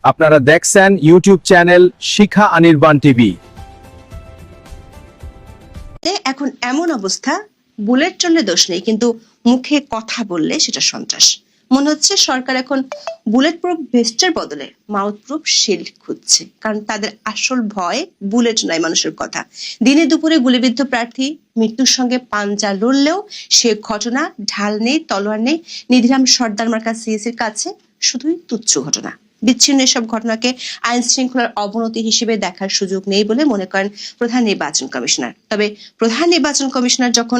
আপনারা দেখছেন YouTube channel শিখা Anirban TV. এখন এমন অবস্থা, বুলেট চললে দোষ নেই, কিন্তু মুখে কথা বললে সেটা সন্ত্রাস। মনে হচ্ছে সরকার এখন বুলেট প্রুফ ভেস্টের বদলে মাউথ প্রুফ শিল্ড খুঁজছে, কারণ তাদের আসল ভয় বুলেট নয়, মানুষের কথা। দিনে দুপুরে গুলিবিদ্ধ প্রার্থী মৃত্যুর সঙ্গে পাঞ্জা লড়লেও সে ঘটনা ঢাল নেই, তলোয়ার নেই। নিধিরাম সর্দার মার্কা সিএসির কাছে শুধুই তুচ্ছ ঘটনা। বিচ্ছিন্ন এসব ঘটনাকে আইন শৃঙ্খলার অবনতি হিসেবে দেখার সুযোগ নেই বলে মনে করেন প্রধান নির্বাচন কমিশনার। তবে প্রধান নির্বাচন কমিশনার যখন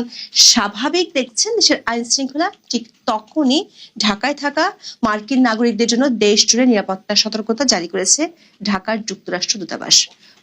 স্বাভাবিক দেখছেন দেশের আইন শৃঙ্খলা, ঠিক তখনই ঢাকায় থাকা মার্কিন নাগরিকদের জন্য দেশ জুড়ে নিরাপত্তা সতর্কতা জারি করেছে ঢাকার যুক্তরাষ্ট্র দূতাবাস।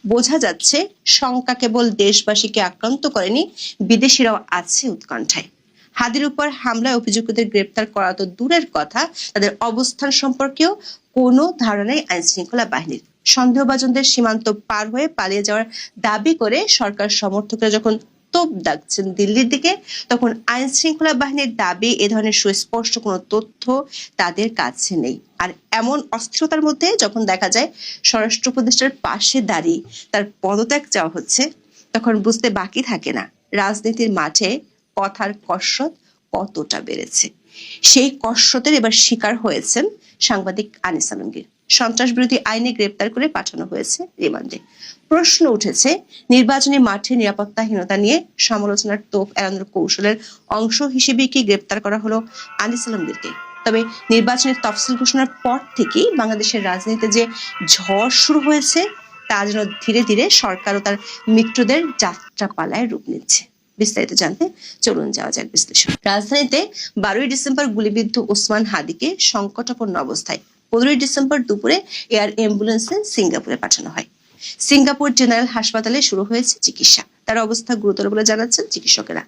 বোঝা যাচ্ছে শঙ্কা কেবল দেশবাসীকে আক্রান্ত করেনি, বিদেশিরাও আছে উৎকণ্ঠায়। হাদির উপর হামলায় অভিযুক্তদের গ্রেপ্তার করা তো দূরের কথা, তাদের অবস্থান সম্পর্কেও কোনো ধারণা নেই আইন শৃঙ্খলা বাহিনীর। সন্দেহভাজনদের সীমান্ত পার হয়ে পালিয়ে যাওয়ার দাবি করে সরকার সমর্থকরা যখন তোপ দাগছেন দিল্লির দিকে, তখন আইন শৃঙ্খলা বাহিনীর দাবি এ ধরনের সুস্পষ্ট কোনো তথ্য তাদের কাছে নেই। আর এমন অস্থিরতার মধ্যে যখন দেখা যায় স্বরাষ্ট্র উপদেষ্টার পাশে দাঁড়িয়ে তার পদত্যাগ চাওয়া হচ্ছে, তখন বুঝতে বাকি থাকে না রাজনীতির মাঠে কথার কসরত কতটা বেড়েছে। সেই কসরতের এবার শিকার হয়েছেন সাংবাদিক আনিস আলমগীর। সন্ত্রাস বিরোধী আইনে গ্রেপ্তার করে পাঠানো হয়েছে রিমান্ডে। প্রশ্ন উঠেছে, নির্বাচনী মাঠে নিরাপত্তাহীনতা নিয়ে সমালোচনার তোপ এড়ানোর কৌশলের অংশ হিসেবে কি গ্রেপ্তার করা হলো আনিস আলমগীরকে? তবে নির্বাচনের তফসিল ঘোষণার পর থেকেই বাংলাদেশের রাজনীতিতে যে ঝড় শুরু হয়েছে, তা যেন ধীরে ধীরে সরকার ও তার মিত্রদের যাত্রাপালায় রূপ নিচ্ছে। বিস্তারিত জানতে চলুন যাওয়া যাক বিশ্লেষণ। রাজধানীতে 12ই ডিসেম্বর গুলিবিদ্ধ ওসমান হাদিকে সংকটাপন্ন অবস্থায় 15ই ডিসেম্বর দুপুরে এয়ার অ্যাম্বুলেন্সে সিঙ্গাপুরে পাঠানো হয়। সিঙ্গাপুর জেনারেল হাসপাতালে শুরু হয়েছে চিকিৎসা। তার অবস্থা গুরুতর বলে জানাচ্ছেন চিকিৎসকেরা।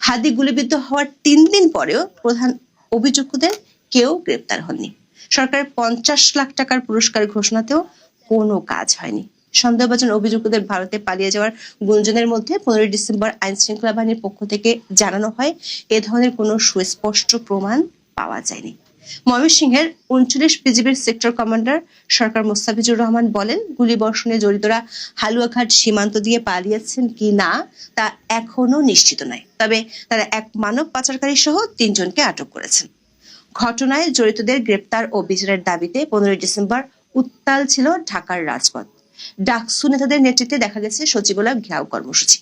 হাদি গুলিবিদ্ধ হওয়ার 3 দিন পরেও প্রধান অভিযুক্তদের কেউ গ্রেপ্তার হননি। সরকারের 50 লাখ টাকার পুরস্কার ঘোষণাতেও কোনো কাজ হয়নি। সন্দেহভাজন অভিযুক্তদের ভারতে পালিয়ে যাওয়ার গুঞ্জনের মধ্যে 15 ডিসেম্বর আইন শৃঙ্খলা বাহিনীর পক্ষ থেকে জানানো হয়, এ ধরনের কোনো সুস্পষ্ট প্রমাণ পাওয়া যায়নি। ময়মনসিংহের 39 বিজিবির সেক্টর কমান্ডার সরকার মোস্তাফিজুর রহমান বলেন, গুলিবর্ষণে জড়িতরা হালুয়াঘাট সীমান্ত দিয়ে পালিয়েছেন কি না তা এখনো নিশ্চিত নয়। তবে তারা এক মানব পাচারকারী সহ 3 জনকে আটক করেছেন। ঘটনায় জড়িতদের গ্রেপ্তার ও বিচারের দাবিতে 15 ডিসেম্বর উত্তাল ছিল ঢাকার রাজপথ। ডাকসু নেতাদের নেতৃত্বে দেখা গেছে সচিবালয় ঘেরাও কর্মসূচি।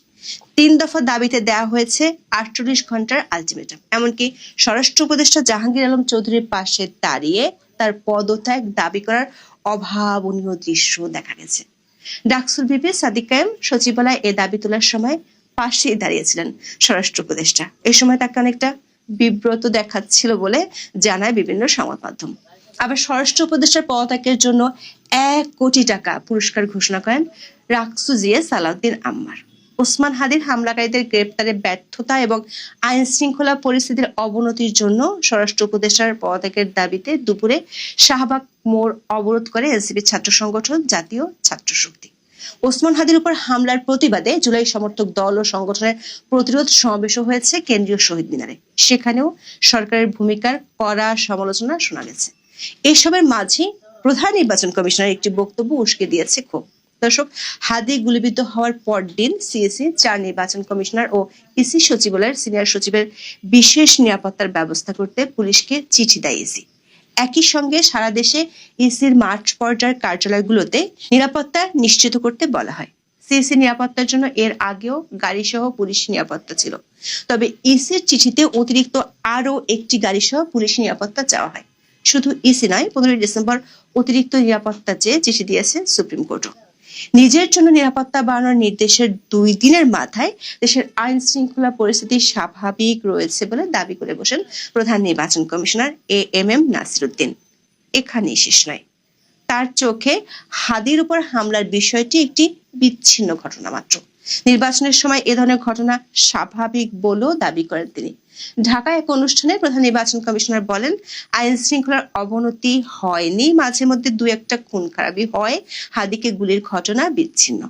3 দফা দাবিতে দেওয়া হয়েছে 48 ঘন্টার আলটিমেটাম। এমনকি স্বরাষ্ট্র উপদেষ্টা জাহাঙ্গীর আলম চৌধুরীর পাশে দাঁড়িয়ে তার পদত্যাগ দাবি করার অভাবনীয় দৃশ্য দেখা গেছে। ডাকসুর ভিপি সাদিক কায়েম সচিবালয়ে এ দাবি তোলার সময় পাশে দাঁড়িয়েছিলেন স্বরাষ্ট্র উপদেষ্টা। এ সময় তাকে অনেকটা বিব্রত দেখাচ্ছিল বলে জানায় বিভিন্ন সংবাদ মাধ্যম। আবার স্বরাষ্ট্র উপদেষ্টার পদত্যাগের জন্য 1 কোটি টাকা পুরস্কার ঘোষণা করেন রাকসু জিএ সালাউদ্দিন আম্মার। ওসমান হাদির হামলাকারীদের গ্রেপ্তারে ব্যর্থতা এবং আইন শৃঙ্খলা পরিস্থিতির অবনতির জন্য স্বরাষ্ট্র উপদেষ্টার পদত্যাগের দাবিতে দুপুরে শাহবাগ মোড় অবরোধ করে এনসিপি ছাত্র সংগঠন জাতীয় ছাত্র শক্তি। ওসমান হাদির উপর হামলার প্রতিবাদে জুলাই সমর্থক দল ও সংগঠনের প্রতিরোধ সমাবেশও হয়েছে কেন্দ্রীয় শহীদ মিনারে। সেখানেও সরকারের ভূমিকার কড়া সমালোচনা শোনা গেছে। এসবের মাঝে প্রধান নির্বাচন কমিশনার একটি বক্তব্য উস্কে দিয়েছে ক্ষোভ। দর্শক, হাদি গুলিবিদ্ধ হওয়ার পরদিন সিএসি 4 নির্বাচন কমিশনার ও ইসি সচিবালয়ের সিনিয়র সচিবের বিশেষ নিরাপত্তার ব্যবস্থা করতে পুলিশকে চিঠি দেয় ইসি। একই সঙ্গে সারা দেশে ইসির মাঠ পর্যায়ের কার্যালয়গুলোতে নিরাপত্তা নিশ্চিত করতে বলা হয়। সিএসি নিরাপত্তার জন্য এর আগেও গাড়ি সহ পুলিশ নিরাপত্তা ছিল। তবে ইসির চিঠিতে অতিরিক্ত আরো একটি গাড়ি সহ পুলিশ নিরাপত্তা চাওয়া হয়। শুধু ইসি নয়, 15 ডিসেম্বর অতিরিক্ত নিরাপত্তা চেয়ে চিঠি দিয়েছে সুপ্রিম কোর্টও। নিজের জন্য নিরাপত্তা বাড়ানোর নির্দেশের 2 দিনের মাথায় দেশের আইন শৃঙ্খলা পরিস্থিতি স্বাভাবিক রয়েছে বলে দাবি করে বসেন প্রধান নির্বাচন কমিশনার এএমএম নাসির উদ্দিন। এখানেই শেষ নয়, তার চোখে হাদির উপর হামলার বিষয়টি একটি বিচ্ছিন্ন ঘটনা মাত্র। নির্বাচনের সময় এ ধরনের ঘটনা স্বাভাবিক বলেও দাবি করেন তিনি। ঢাকায় এক অনুষ্ঠানে প্রধান নির্বাচন কমিশনার বলেন, আইন শৃঙ্খলার অবনতি হয়নি, মাঝে মধ্যে 2-1টা খুন খারাপি হয়, হাদিকে গুলির ঘটনা বিচ্ছিন্ন।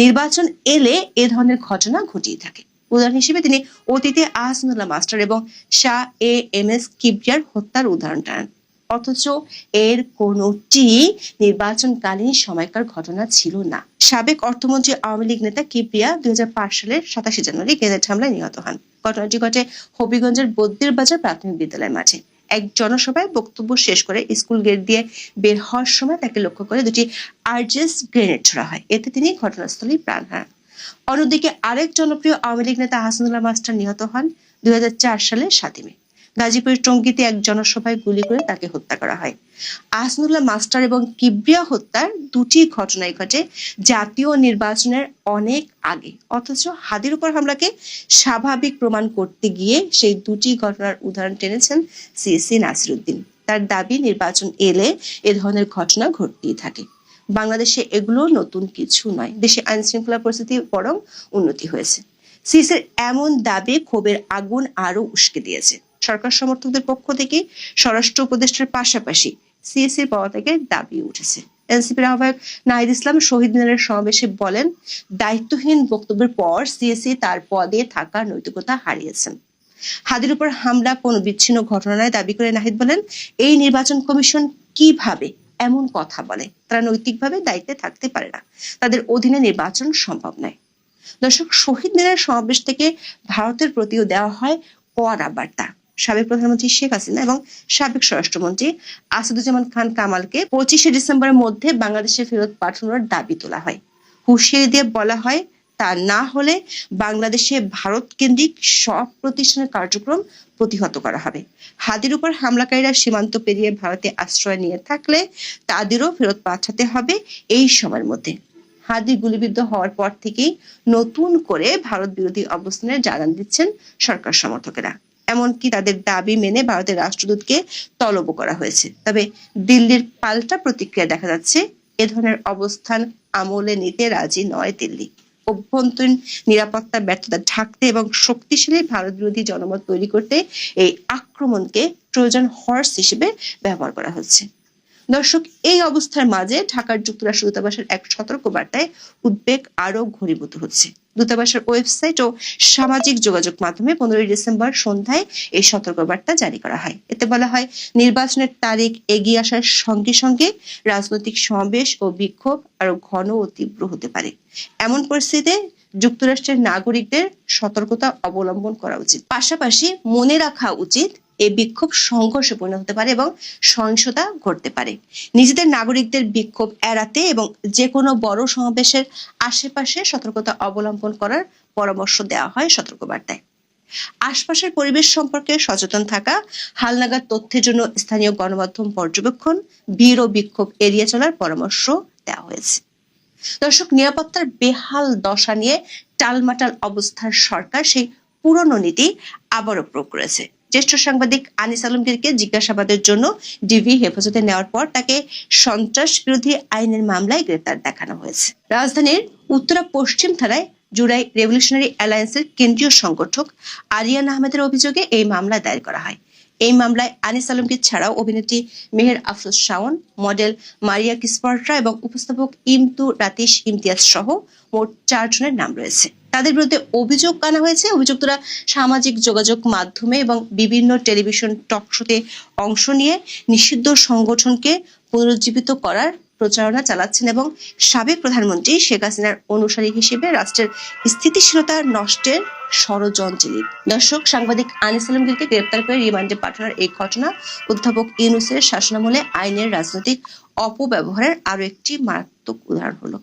নির্বাচন এলে এ ধরনের ঘটনা ঘটিয়ে থাকে। উদাহরণ হিসেবে তিনি অতীতে আহসানুল্লাহ মাস্টার এবং শাহ এ এম এস কিবরিয়ার হত্যার উদাহরণ টানেন। অথচ এর কোনোটি নির্বাচনকালীন সময়কার ঘটনা ছিল না। সাবেক অর্থমন্ত্রী আওয়ামী লীগ নেতা কিবরিয়া 2005 সালের 27 জানুয়ারি গ্রেনেড হামলায় নিহত হন। ঘটনাটি ঘটে হবিগঞ্জের বদ্দির বাজার প্রাথমিক বিদ্যালয় মাঠে। এক জনসভায় বক্তব্য শেষ করে স্কুল গেট দিয়ে বের হওয়ার সময় তাকে লক্ষ্য করে দুটি আরজেস গ্রেনেড ছোড়া হয়। এতে তিনি ঘটনাস্থলেই প্রাণ হারান। অন্যদিকে আরেক জনপ্রিয় আওয়ামী লীগ নেতা আহসানুল্লাহ মাস্টার নিহত হন 2004 সালের 7 মে। গাজীপুরের টঙ্গীতে এক জনসভায় গুলি করে তাকে হত্যা করা হয়। আহসানুল্লাহ মাস্টার এবং কিবরিয়া হত্যার দুটি ঘটনাই ঘটে জাতীয় নির্বাচনের অনেক আগে, অথচ হাদির উপর হামলাকে স্বাভাবিক প্রমাণ করতে গিয়ে সেই দুটি ঘটনার উদাহরণ টেনেছেন সিএসি নাসির উদ্দিন। তার দাবি নির্বাচন এলে এ ধরনের ঘটনা ঘটতেই থাকে। বাংলাদেশে এগুলো নতুন কিছু নয়, দেশে আইন শৃঙ্খলা পরিস্থিতি বরং উন্নতি হয়েছে। সিএসির এমন দাবি ক্ষোভের আগুন আরো উস্কে দিয়েছে। সরকার সমর্থকদের পক্ষ থেকে স্বরাষ্ট্র উপদেষ্টার পাশাপাশি সিএসির পদত্যাগের দাবি উঠেছে। এনসিপির আহ্বায়ক নাহিদ ইসলাম শহীদ মিনারের সমাবেশে বলেন, দায়িত্বহীন বক্তব্যের পর সিএসি তার পদে থাকার নৈতিকতা হারিয়েছেন। হাদির উপর হামলা কোন বিচ্ছিন্ন ঘটনা নয় দাবি করে নাহিদ বলেন, এই নির্বাচন কমিশন কিভাবে এমন কথা বলে? তারা নৈতিকভাবে দায়িত্বে থাকতে পারে না, তাদের অধীনে নির্বাচন সম্ভব নয়। দর্শক, শহীদ মিনার সমাবেশ থেকে ভারতের প্রতিও দেওয়া হয় কড়া বার্তা। সাবেক প্রধানমন্ত্রী শেখ হাসিনা এবং সাবেক স্বরাষ্ট্রমন্ত্রী আসাদুজ্জামান খান কামালকে 25শে ডিসেম্বরের মধ্যে বাংলাদেশে ফেরত পাঠানোর দাবি তোলা হয়। হুঁশিয়ারি দিয়ে বলা হয়, তা না হলে বাংলাদেশে ভারত কেন্দ্রিক সব প্রতিষ্ঠানের কার্যক্রম প্রতিহত করা হবে। হাদির উপর হামলাকারীরা সীমান্ত পেরিয়ে ভারতে আশ্রয় নিয়ে থাকলে তাদেরও ফেরত পাঠাতে হবে এই সময়ের মধ্যে। হাদি গুলিবিদ্ধ হওয়ার পর থেকেই নতুন করে ভারত বিরোধী অবস্থানের জানান দিচ্ছেন সরকার সমর্থকেরা। এমনকি তাদের দাবি মেনে ভারতের রাষ্ট্রদূতকে তলবও করা হয়েছে। তবে দিল্লির পাল্টা প্রতিক্রিয়া দেখা যাচ্ছে, এ ধরনের অবস্থান আমলে নিতে রাজি নয় দিল্লি। অভ্যন্তরীণ নিরাপত্তা ব্যর্থতা ঢাকতে এবং শক্তিশালী ভারত বিরোধী জনমত তৈরি করতে এই আক্রমণকে ট্রোজান হর্স হিসেবে ব্যবহার করা হচ্ছে। দর্শক, এই অবস্থার মাঝে ঢাকার যুক্তরাষ্ট্র দূতাবাসের এক সতর্ক বার্তায় উদ্বেগ আরো ঘনীভূত হচ্ছে। দূতাবাসের ওয়েবসাইট ও সামাজিক যোগাযোগ মাধ্যমে 15 ডিসেম্বর সন্ধ্যায় এই সতর্কবার্তা জারি করা হয়। এতে বলা হয়, নির্বাচনের তারিখ এগিয়ে আসার সঙ্গে সঙ্গে রাজনৈতিক সমাবেশ ও বিক্ষোভ আরো ঘন ও তীব্র হতে পারে। এমন পরিস্থিতিতে যুক্তরাষ্ট্রের নাগরিকদের সতর্কতা অবলম্বন করা উচিত। পাশাপাশি মনে রাখা উচিত, এই বিক্ষোভ সংঘর্ষে পরিণত হতে পারে এবং সহিংসতা ঘটতে পারে। নিজেদের নাগরিকদের বিক্ষোভ এড়াতে এবং যে কোনো বড় সমাবেশের আশেপাশে সতর্কতা অবলম্বন করার পরামর্শ দেওয়া হয় সতর্কবার্তায়। আশপাশের পরিবেশ সম্পর্কে সচেতন থাকা, হালনাগাদ তথ্যের জন্য স্থানীয় গণমাধ্যম পর্যবেক্ষণ, ভিড় ও বিক্ষোভ এড়িয়ে চলার পরামর্শ দেওয়া হয়েছে। দর্শক, নিরাপত্তার বেহাল দশা নিয়ে টালমাটাল অবস্থার সরকার সেই পুরনো নীতি আবারও প্রয়োগ করেছে। জ্যেষ্ঠ সাংবাদিক আনিস আলমগীরকে জিজ্ঞাসাবাদের জন্য ডিবি হেফাজতে নেওয়ার পর তাকে সন্ত্রাস বিরোধী আইনের মামলায় গ্রেপ্তার দেখানো হয়েছে। রাজধানীর উত্তরা পশ্চিম থানায় জুলাই রেভলিউশনারি অ্যালায়েন্সের কেন্দ্রীয় সংগঠক আরিয়ান আহমেদের অভিযোগে এই মামলা দায়ের করা হয়। এই মামলায় আনিস আলমগীর ছাড়াও অভিনেত্রী মেহের আফরোজ শাওন, মডেল মারিয়া কিসপার্ট্রা এবং উপস্থাপক ইমতু রাতিশ ইমতিয়াজ সহ মোট 4 জনের নাম রয়েছে। তাদের বিরুদ্ধে অভিযোগ আনা হয়েছে। অভিযুক্তরা সামাজিক যোগাযোগ মাধ্যমে এবং বিভিন্ন টেলিভিশন টক শোতে অংশ নিয়ে নিষিদ্ধ সংগঠনকে পুনরুজ্জীবিত করার প্রচারণা চালাচ্ছেন এবং সাবেক প্রধানমন্ত্রী শেখ হাসিনার অনুসারী হিসেবে রাষ্ট্রের স্থিতিশীলতা নষ্টের ষড়যন্ত্রে লিপ্ত। দর্শক, সাংবাদিক আনিস আলমগীরকে গ্রেপ্তার করে রিমান্ডে পাঠানোর এই ঘটনা অধ্যাপক ইউনূসের শাসনামলে আইনের রাজনৈতিক অপব্যবহারের আরো একটি মারাত্মক উদাহরণ হলো।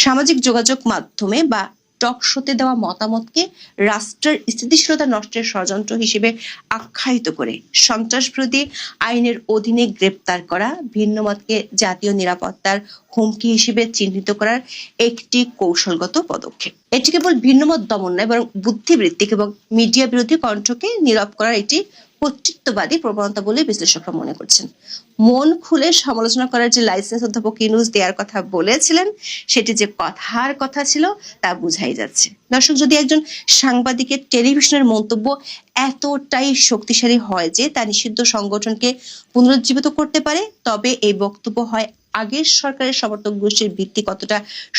সামাজিক যোগাযোগ মাধ্যমে বা টক শোতে দেওয়া মতামতকে রাষ্ট্রের স্থিতিশীলতা নষ্টের ষড়যন্ত্র হিসেবে আখ্যায়িত করে সন্ত্রাস বিরোধী আইনের অধীনে গ্রেপ্তার করা, ভিন্ন মতকে জাতীয় নিরাপত্তার হুমকি হিসেবে চিহ্নিত করার একটি কৌশলগত পদক্ষেপ। এটি কেবল ভিন্নমত দমন নয়, বরং বুদ্ধিবৃত্তিক এবং মিডিয়া বিরোধী কণ্ঠকে নীরব করার একটি কর্তৃত্ববাদী প্রবণতা বলে বিশ্লেষকরা মনে করছেন। মন খুলে সমালোচনা করার যে লাইসেন্স অধ্যাপক ইউনূস দেওয়ার কথা বলেছিলেন, সেটি যে কথার কথা ছিল তা বোঝাই যাচ্ছে। দর্শক, যদি একজন সাংবাদিকের টেলিভিশনের মন্তব্য এতটাই শক্তিশালী হয় যে তা নিষিদ্ধ সংগঠনকে পুনরুজ্জীবিত করতে পারে, তবে এই বক্তব্য হয় আগের সরকারের সমর্থক গোষ্ঠীর ভিত্তি কতটা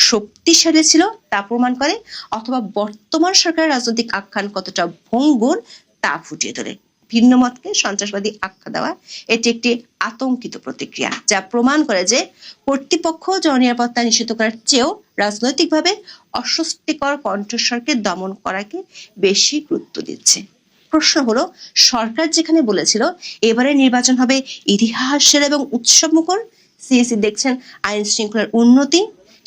শক্তিশালী ছিল তা প্রমাণ করে, অথবা বর্তমান সরকারের রাজনৈতিক আখ্যান কতটা ভঙ্গুর তা ফুটিয়ে তোলে। ভিন্ন মতকে সন্ত্রাসবাদী আখ্যা দেওয়া এটি একটি আতঙ্কিত প্রতিক্রিয়া, যা প্রমাণ করে যে কর্তৃপক্ষ জননিরাপত্তা নিশ্চিত করার চেয়েও রাজনৈতিকভাবে অস্বস্তিকর কণ্ঠস্বরকে দমন করাকে বেশি গুরুত্ব দিচ্ছে। প্রশ্ন হলো, সরকার যেখানে বলেছিল এবারে নির্বাচন হবে ইতিহাসের এবং উৎসবমুখর, সিএসি দেখছেন আইন শৃঙ্খলার উন্নতি,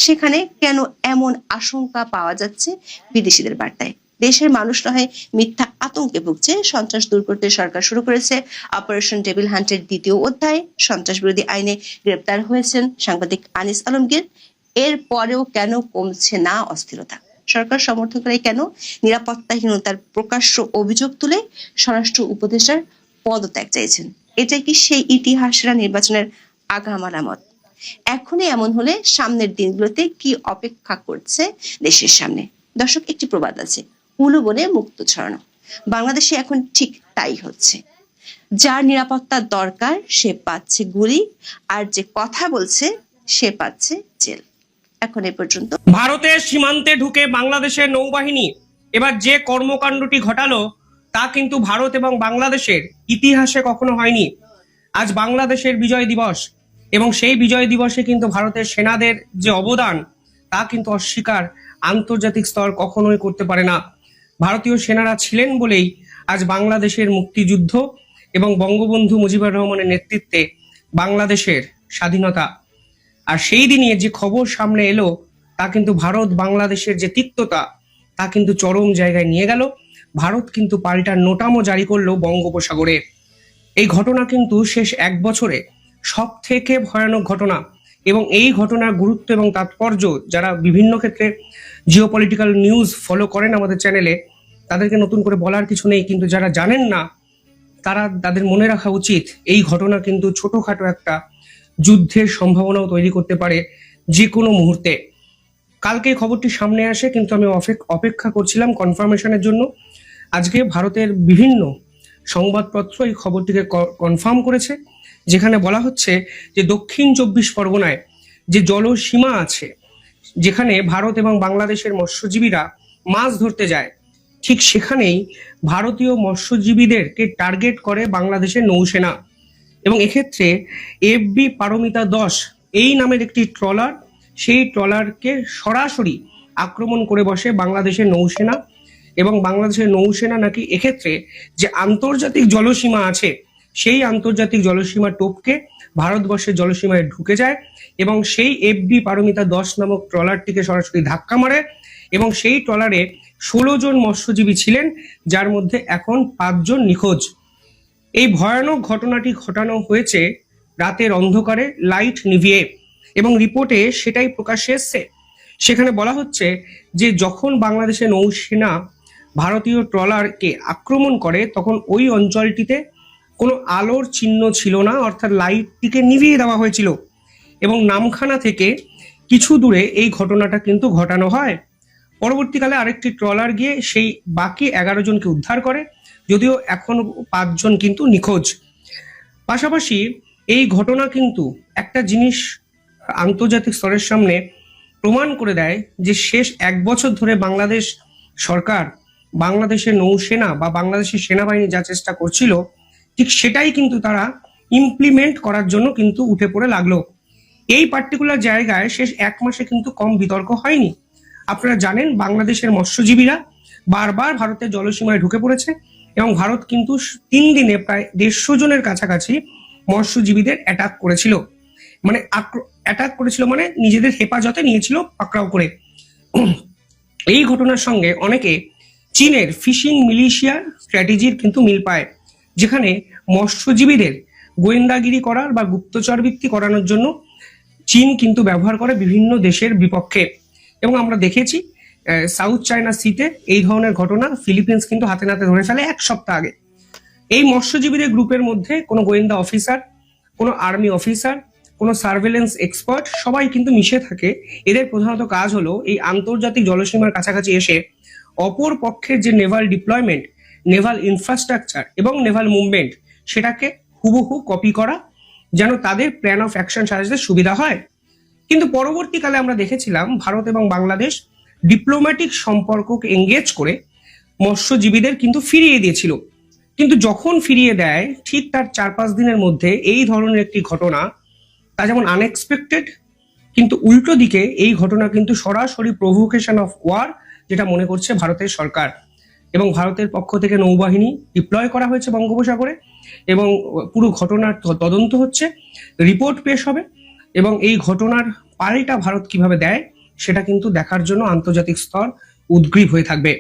সেখানে কেন এমন আশঙ্কা পাওয়া যাচ্ছে বিদেশিদের বার্তায়? দেশের মানুষ নয় মিথ্যা আতঙ্কে ভুগছে। সন্ত্রাস দূর করতে সরকার শুরু করেছে অপারেশন টেবিল হান্টের দ্বিতীয় অধ্যায়। সন্ত্রাস বিরোধী আইনে গ্রেপ্তার হয়েছেন সাংবাদিক আনিস আলমগীর। এর পরেও কেন কমছে না অস্থিরতা? সরকার সমর্থকরাই কেন নিরাপত্তাহীনতার প্রকাশ্য অভিযোগ তুলে স্বরাষ্ট্র উপদেষ্টার পদত্যাগ চাইছেন? এটাই কি সেই ইতিহাসরা নির্বাচনের আগাম আলামত? এখনই এমন হলে সামনের দিনগুলোতে কি অপেক্ষা করছে দেশের সামনে? দর্শক, একটি প্রবাদ আছে, উলু বনে মুক্ত ছড়ানো। বাংলাদেশে এখন ঠিক তাই হচ্ছে। যার নিরাপত্তা দরকার সে পাচ্ছে গুলি, আর যে কথা বলছে সে পাচ্ছে জেল। এখন এ পর্যন্ত। ভারতের সীমান্তে ঢুকে বাংলাদেশের নৌবাহিনী এবার যে কর্মকাণ্ডটি ঘটালো তা কিন্তু ভারত এবং বাংলাদেশের ইতিহাসে কখনো হয়নি। আজ বাংলাদেশের বিজয় দিবস এবং সেই বিজয় দিবসে কিন্তু ভারতের সেনাদের যে অবদান তা কিন্তু অস্বীকার আন্তর্জাতিক স্তর কখনোই করতে পারে না। ভারতীয় সেনারা ছিলেন বলেই আজ বাংলাদেশের মুক্তিযুদ্ধ এবং বঙ্গবন্ধু মুজিবুর রহমানের নেতৃত্বে বাংলাদেশের স্বাধীনতা। আর সেই দিনে যে খবর সামনে এলো তা কিন্তু ভারত বাংলাদেশের যে তিক্ততা তা কিন্তু চরম জায়গায় নিয়ে গেল। ভারত কিন্তু পাল্টা নোটামও জারি করলো বঙ্গোপসাগরে। এই ঘটনা কিন্তু শেষ এক বছরে সব থেকে ভয়ানক ঘটনা, এবং এই ঘটনার গুরুত্ব এবং তাৎপর্য যারা বিভিন্ন ক্ষেত্রে জিওপলিটিক্যাল নিউজ ফলো করেন আমাদের চ্যানেলে, তাদেরকে নতুন করে বলার কিছু নেই, কিন্তু যারা জানেন না তাদের মনে রাখা উচিত এই ঘটনা কিন্তু ছোটখাটো একটা যুদ্ধের সম্ভাবনাও তৈরি করতে পারে যে কোনো মুহূর্তে। কালকে খবরটি সামনে আসে, কিন্তু আমি অপেক্ষা করছিলাম কনফার্মেশনের জন্য। আজকে ভারতের বিভিন্ন সংবাদপত্র এই খবরটিকে কনফার্ম করেছে, যেখানে বলা হচ্ছে যে দক্ষিণ 24 পরগনায় যে জলসীমা আছে, যেখানে ভারত এবং বাংলাদেশের মৎস্যজীবীরা মাছ ধরতে যায়, ঠিক সেখানেই ভারতীয় মৎস্যজীবীদেরকে টার্গেট করে বাংলাদেশের নৌসেনা। এবং এক্ষেত্রে এফবি পারমিতা 10 এই নামের একটি ট্রলার, সেই ট্রলারকে সরাসরি আক্রমণ করে বসে বাংলাদেশের নৌসেনা। এবং বাংলাদেশের নৌসেনা নাকি এক্ষেত্রে যে আন্তর্জাতিক জলসীমা আছে সেই আন্তর্জাতিক জলসীমা টপকে ভারতবর্ষের জলসীমায় ঢুকে যায় এবং সেই এফবি পারমিতা 10 নামক ট্রলারটিকে সরাসরি ধাক্কা মারে। এবং সেই ট্রলারে 16 জন মৎস্যজীবী ছিলেন, যার মধ্যে এখন 5 জন নিখোঁজ। এই ভয়ানক ঘটনাটি ঘটানো হয়েছে রাতের অন্ধকারে, লাইট নিভিয়ে, এবং রিপোর্টে সেটাই প্রকাশ্যে এসছে। সেখানে বলা হচ্ছে যে যখন বাংলাদেশের নৌসেনা ভারতীয় ট্রলারকে আক্রমণ করে তখন ওই অঞ্চলটিতে কোনো আলোর চিহ্ন ছিল না, অর্থাৎ লাইটটিকে নিভিয়ে দেওয়া হয়েছিল। এবং নামখানা থেকে কিছু দূরে এই ঘটনাটা কিন্তু ঘটানো হয়। পরবর্তীকালে আরেকটি ট্রলার গিয়ে সেই বাকি 11 জনকে উদ্ধার করে, যদিও এখনো 5 জন কিন্তু নিখোঁজ। পাশাপাশি এই ঘটনা কিন্তু একটা জিনিস আন্তর্জাতিক স্তরের সামনে প্রমাণ করে দেয় যে শেষ এক বছর ধরে বাংলাদেশ সরকার বাংলাদেশের নৌসেনা বা বাংলাদেশের সেনাবাহিনী যা চেষ্টা করছিল ঠিক সেটাই কিন্তু তারা ইমপ্লিমেন্ট করার জন্য কিন্তু উঠে পড়ে লাগলো। এই পার্টিকুলার জায়গায় শেষ এক মাসে কিন্তু কম বিতর্ক হয়নি। আপনারা জানেন বাংলাদেশের মৎস্যজীবীরা বারবার ভারতের জলসীমায় ঢুকে পড়েছে এবং ভারত কিন্তু 3 দিনে প্রায় 150 জনের কাছাকাছি মৎস্যজীবীদের অ্যাটাক করেছিল। মানে নিজেদের হেফাজতে নিয়েছিল পাকড়াও করে। এই ঘটনার সঙ্গে অনেকে চীনের ফিশিং মিলিশিয়ার স্ট্র্যাটেজির কিন্তু মিল পায়, যেখানে মৎস্যজীবীদের গোয়েন্দাগিরি করার বা গুপ্তচরবৃত্তি করানোর জন্য চীন কিন্তু ব্যবহার করে বিভিন্ন দেশের বিপক্ষে। এবং আমরা দেখেছি সাউথ চায়না সিতে এই ধরনের ঘটনা ফিলিপিন্স কিন্তু হাতে নাতে ধরে ফেলে 1 সপ্তাহ আগে। এই মৎস্যজীবীদের গ্রুপের মধ্যে কোনো গোয়েন্দা অফিসার, কোনো আর্মি অফিসার, কোনো সার্ভেলেন্স এক্সপার্ট সবাই কিন্তু মিশে থাকে। এদের প্রধানত কাজ হলো এই আন্তর্জাতিক জলসীমার কাছাকাছি এসে অপর পক্ষের যে নেভাল ডিপ্লয়মেন্ট, নেভাল ইনফ্রাস্ট্রাকচার এবং নেভাল মুভমেন্ট সেটাকে হুবহু কপি করা, যেন তাদের প্ল্যান অফ অ্যাকশন সাজাতে সুবিধা হয়। কিন্তু পরবর্তীকালে আমরা দেখেছিলাম ভারত এবং বাংলাদেশ ডিপ্লোম্যাটিক সম্পর্ককে এঙ্গেজ করে মৎস্যজীবীদের কিন্তু ফিরিয়ে দিয়েছিল। কিন্তু যখন ফিরিয়ে দেয় ঠিক তার 4-5 দিনের মধ্যে এই ধরনের একটি ঘটনা, তা যেমন আনএক্সপেক্টেড, কিন্তু উল্টো দিকে এই ঘটনা কিন্তু সরাসরি প্রভোকেশন অফ ওয়ার, যেটা মনে করছে ভারতের সরকার। এবং ভারতের পক্ষ থেকে নৌবাহিনী ডিপ্লয় করা হয়েছে বঙ্গোপসাগরে এবং পুরো ঘটনার তদন্ত হচ্ছে, রিপোর্ট পেশ হবে এবং এই ঘটনার পাল্টা ভারত কিভাবে দেয় সেটা কিন্তু দেখার জন্য আন্তর্জাতিক স্তর উদ্গ্রীব হয়ে থাকবে।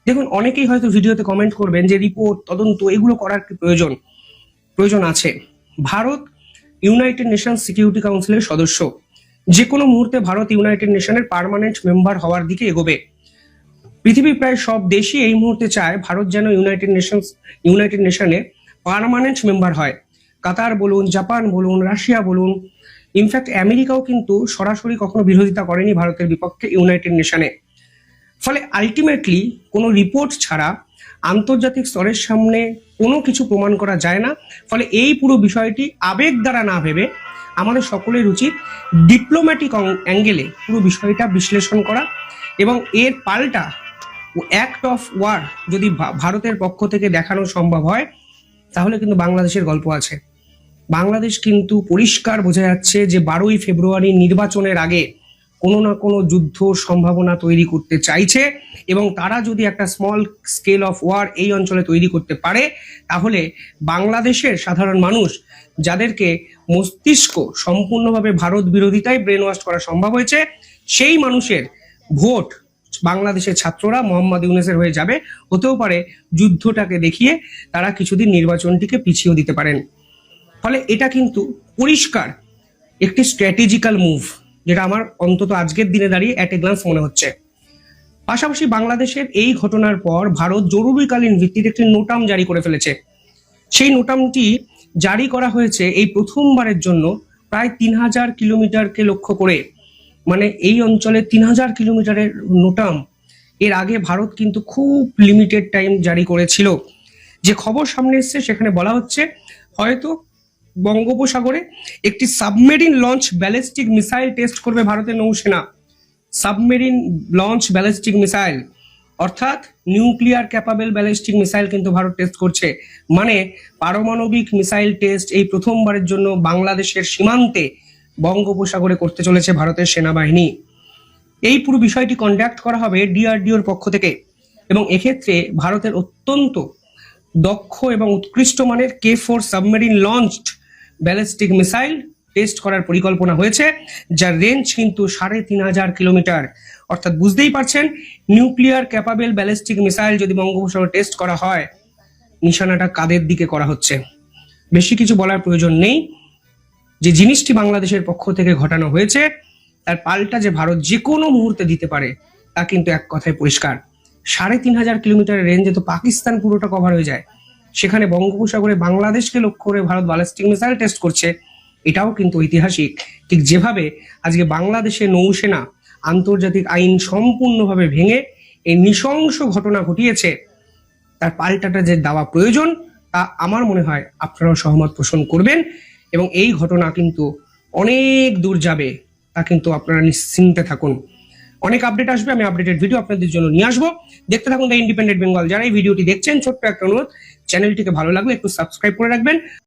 দেখুন, অনেকেই হয়তো ভিডিওতে কমেন্ট করবেন যে রিপোর্ট, তদন্ত এগুলো করার কি প্রয়োজন আছে। ভারত ইউনাইটেড নেশনস সিকিউরিটি কাউন্সিলের সদস্য, যে কোনো মুহূর্তে ভারত ইউনাইটেড নেশনের পার্মানেন্ট মেম্বার হওয়ার দিকে এগোবে। পৃথিবীর প্রায় সব দেশই এই মুহূর্তে চায় ভারত যেন ইউনাইটেড নেশনে পার্মানেন্ট মেম্বার হয়। কাতার বলুন, জাপান বলুন, রাশিয়া বলুন, ইনফ্যাক্ট আমেরিকাও কিন্তু সরাসরি কখনো বিরোধিতা করেনি ভারতের বিপক্ষে ইউনাইটেড নেশনে। ফলে আলটিমেটলি কোনো রিপোর্ট ছাড়া আন্তর্জাতিক স্তরের সামনে কোনো কিছু প্রমাণ করা যায় না। ফলে এই পুরো বিষয়টি আবেগ দ্বারা না ভেবে আমাদের সকলের উচিত ডিপ্লোম্যাটিক অ্যাঙ্গেলে পুরো বিষয়টা বিশ্লেষণ করা এবং এর পাল্টা অ্যাক্ট অফ ওয়ার যদি ভারতের পক্ষ থেকে দেখানো সম্ভব হয় তাহলে কিন্তু বাংলাদেশের গল্প আছে। বাংলাদেশ কিন্তু পরিষ্কার বোঝা যাচ্ছে যে 12ই ফেব্রুয়ারি নির্বাচনের আগে কোনো না কোনো যুদ্ধ সম্ভাবনা তৈরি করতে চাইছে এবং তারা যদি একটা স্মল স্কেল অফ ওয়ার এই অঞ্চলে তৈরি করতে পারে তাহলে বাংলাদেশের সাধারণ মানুষ, যাদেরকে মস্তিষ্ক সম্পূর্ণভাবে ভারত বিরোধিতায় ব্রেন ওয়াশ করা সম্ভব হয়েছে, সেই মানুষের ভোট বাংলাদেশের ছাত্ররা মোহাম্মদ ইউনূসের হয়ে যাবে। হতেও পারে যুদ্ধটাকে দেখিয়ে তারা কিছুদিন নির্বাচনটিকে পিছিয়ে দিতে পারেন। ফলে এটা কিন্তু পরিষ্কার একটি স্ট্র্যাটেজিক্যাল মুভ, যেটা আমার অন্তত আজকের দিনে দাঁড়িয়ে অ্যাট এ গ্লান্স মনে হচ্ছে। পাশাপাশি বাংলাদেশের এই ঘটনার পর ভারত জরুরিকালীন ভিত্তিতে একটি নোটাম জারি করে ফেলেছে। সেই নোটামটি জারি করা হয়েছে এই প্রথমবারের জন্য প্রায় 3000 কিলোমিটারকে লক্ষ্য করে, মানে এই অঞ্চলে 3000 কিলোমিটারের নোটাম। এর আগে ভারত কিন্তু খুব লিমিটেড টাইম জারি করেছিল। যে খবর সামনে এসছে সেখানে বলা হচ্ছে হয়তো বঙ্গোপসাগরে একটি submarine launch ballistic missile test করবে ভারতের নৌসেনা। সাবমেরিন লঞ্চ ব্যালিস্টিক মিসাইল অর্থাৎ নিউক্লিয়ার ক্যাপাবেল ব্যালিস্টিক মিসাইল কিন্তু ভারত টেস্ট করছে। মানে পারমাণবিক মিসাইল টেস্ট এই প্রথমবারের জন্য বাংলাদেশের সীমান্তে বঙ্গোপসাগরে করতে চলেছে ভারতের সেনাবাহিনী। এই পুরো বিষয়টি কন্ডাক্ট করা হবে ডিআরডিওর পক্ষ থেকে এবং এক্ষেত্রে ভারতের অত্যন্ত দক্ষ এবং উৎকৃষ্ট মানের K4 submarine launched ballistic missile test করার পরিকল্পনা হয়েছে, যার রেঞ্জ কিন্তু 3500 কিলোমিটার। অর্থাৎ বুঝতেই পারছেন, নিউক্লিয়ার ক্যাপাবেল ব্যালিস্টিক মিসাইল যদি বঙ্গোপসাগরে টেস্ট করা হয়, নিশানাটা কাদের দিকে করা হচ্ছে। বেশি কিছু বলার প্রয়োজন নেই। যে জিনিসটি বাংলাদেশের পক্ষ থেকে ঘটানো হয়েছে তার পাল্টা যে ভারত যে কোনো মুহূর্তে দিতে পারে তা কিন্তু এক কথায় পরিষ্কার। 3500 কিলোমিটারের রেঞ্জে তো পাকিস্তান পুরোটা কভার হয়ে যায়, সেখানে বঙ্গোপসাগরে বাংলাদেশকে লক্ষ্য করে ভারত ব্যালিস্টিক মিসাইল টেস্ট করছে, এটাও কিন্তু ঐতিহাসিক। ঠিক যেভাবে আজকে বাংলাদেশের নৌসেনা আন্তর্জাতিক আইন সম্পূর্ণভাবে ভেঙে এই নৃশংস ঘটনা ঘটিয়েছে, তার পাল্টাটা যে দেওয়া প্রয়োজন তা আমার মনে হয় আপনারাও সহমত পোষণ করবেন এবং এই ঘটনা কিন্তু অনেক দূর যাবে, তা কিন্তু আপনারা নিশ্চিন্তে থাকুন। অনেক আপডেট আসবে, আমি আপডেটেড ভিডিও আপনাদের জন্য নিয়ে আসবো। দেখতে থাকুন দ্য ইন্ডিপেন্ডেন্ট বেঙ্গল। যারা এই ভিডিওটি দেখছেন, ছোট্ট একটা অনুরোধ, চ্যানেলটিকে ভালো লাগলে একটু সাবস্ক্রাইব করে রাখবেন।